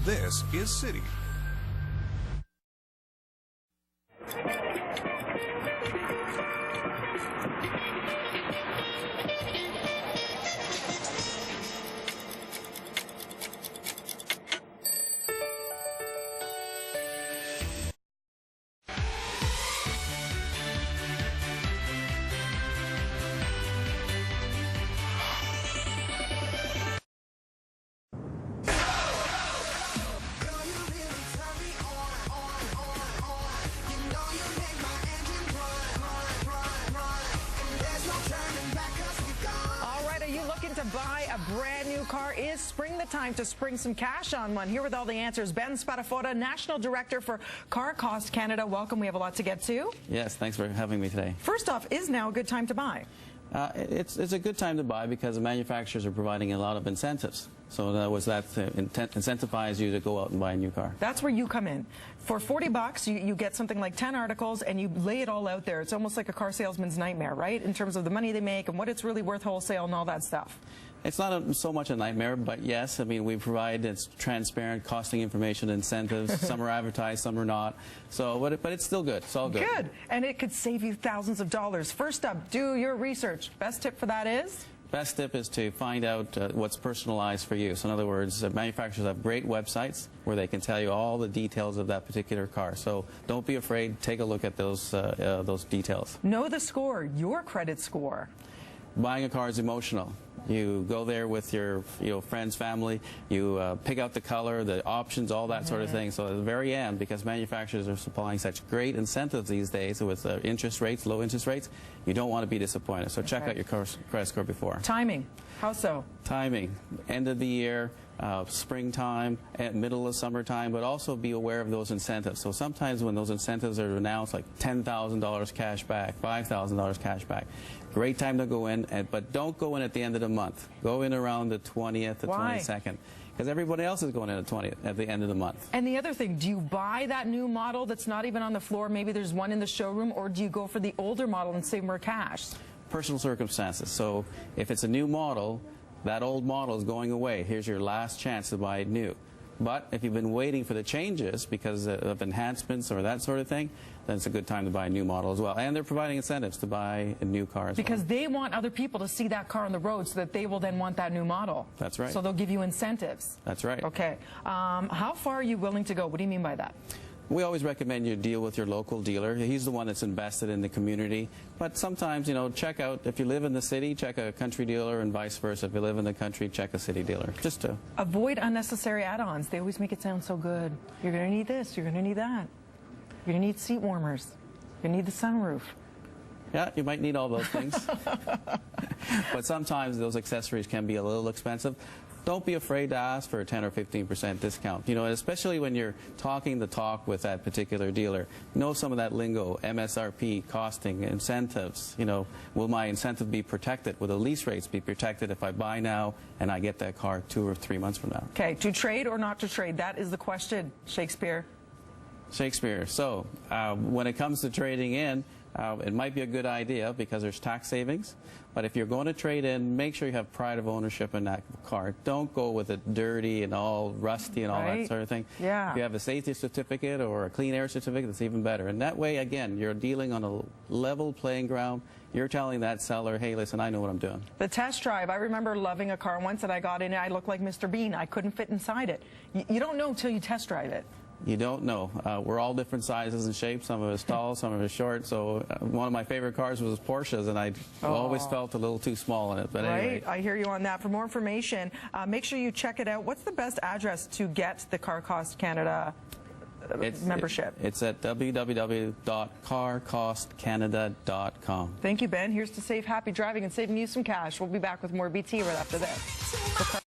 This is City. To buy a brand new car? Is spring the time to spring some cash on one? Here with all the answers, Ben Spadafora, National Director for Car Cost Canada. Welcome. We have a lot to get to. Yes, thanks for having me today. First off, is now a good time to buy? It's a good time to buy because the manufacturers are providing a lot of incentives. So that was that incentivize you to go out and buy a new car. That's where you come in. For $40, you get something like 10 articles and you lay it all out there. It's almost like a car salesman's nightmare, right? In terms of the money they make and what it's really worth wholesale and all that stuff. It's not so much a nightmare, but yes, I mean, we provide transparent costing information, incentives. Some are advertised, some are not. So, but it's still good. It's all good. Good. And it could save you thousands of dollars. First up, do your research. Best tip for that is? Best tip is to find out what's personalized for you. So in other words, manufacturers have great websites where they can tell you all the details of that particular car. So don't be afraid. Take a look at those details. Know the score, your credit score. Buying a car is emotional. You go there with your friends, family. You pick out the color, the options, all that sort of thing. So at the very end, because manufacturers are supplying such great incentives these days with interest rates, low interest rates, you don't want to be disappointed. So check out your credit score before. Timing. How so? Timing. End of the year, springtime, middle of summertime, but also be aware of those incentives. So sometimes when those incentives are announced, like $10,000 cash back, $5,000 cash back, great time to go in, but don't go in at the end of the month. Go in around the 20th, the 22nd. Because everybody else is going in at the end of the month. And the other thing, do you buy that new model that's not even on the floor? Maybe there's one in the showroom, or do you go for the older model and save more cash? Personal circumstances. So if it's a new model, that old model is going away. Here's your last chance to buy it new. But if you've been waiting for the changes because of enhancements or that sort of thing, then it's a good time to buy a new model as well. And they're providing incentives to buy a new car as well. Because they want other people to see that car on the road so that they will then want that new model. That's right. So they'll give you incentives. That's right. Okay. How far are you willing to go? What do you mean by that? We always recommend you deal with your local dealer. He's the one that's invested in the community. But sometimes, check out, if you live in the city, check a country dealer, and vice versa. If you live in the country, check a city dealer. Just to avoid unnecessary add-ons. They always make it sound so good. You're going to need this. You're going to need that. You're going to need seat warmers. You're going to need the sunroof. Yeah, you might need all those things. But sometimes those accessories can be a little expensive. Don't be afraid to ask for a 10 or 15% discount. Especially when you're talking the talk with that particular dealer. Know some of that lingo, MSRP, costing, incentives. Will my incentive be protected? Will the lease rates be protected if I buy now and I get that car 2 or 3 months from now? Okay, to trade or not to trade? That is the question, Shakespeare. So when it comes to trading in, it might be a good idea because there's tax savings. But if you're going to trade in, make sure you have pride of ownership in that car. Don't go with it dirty and all rusty and all that sort of thing. Yeah. If you have a safety certificate or a clean air certificate, that's even better. And that way, again, you're dealing on a level playing ground. You're telling that seller, hey, listen, I know what I'm doing. The test drive, I remember loving a car once that I got in and I looked like Mr. Bean. I couldn't fit inside it. You don't know until you test drive it. You don't know. We're all different sizes and shapes. Some of us tall, some of us short. So one of my favorite cars was Porsches, and I always felt a little too small in it. But anyway. I hear you on that. For more information, make sure you check it out. What's the best address to get the Car Cost Canada membership? It's at www.carcostcanada.com. Thank you, Ben. Here's to safe, happy driving and saving you some cash. We'll be back with more BT right after this.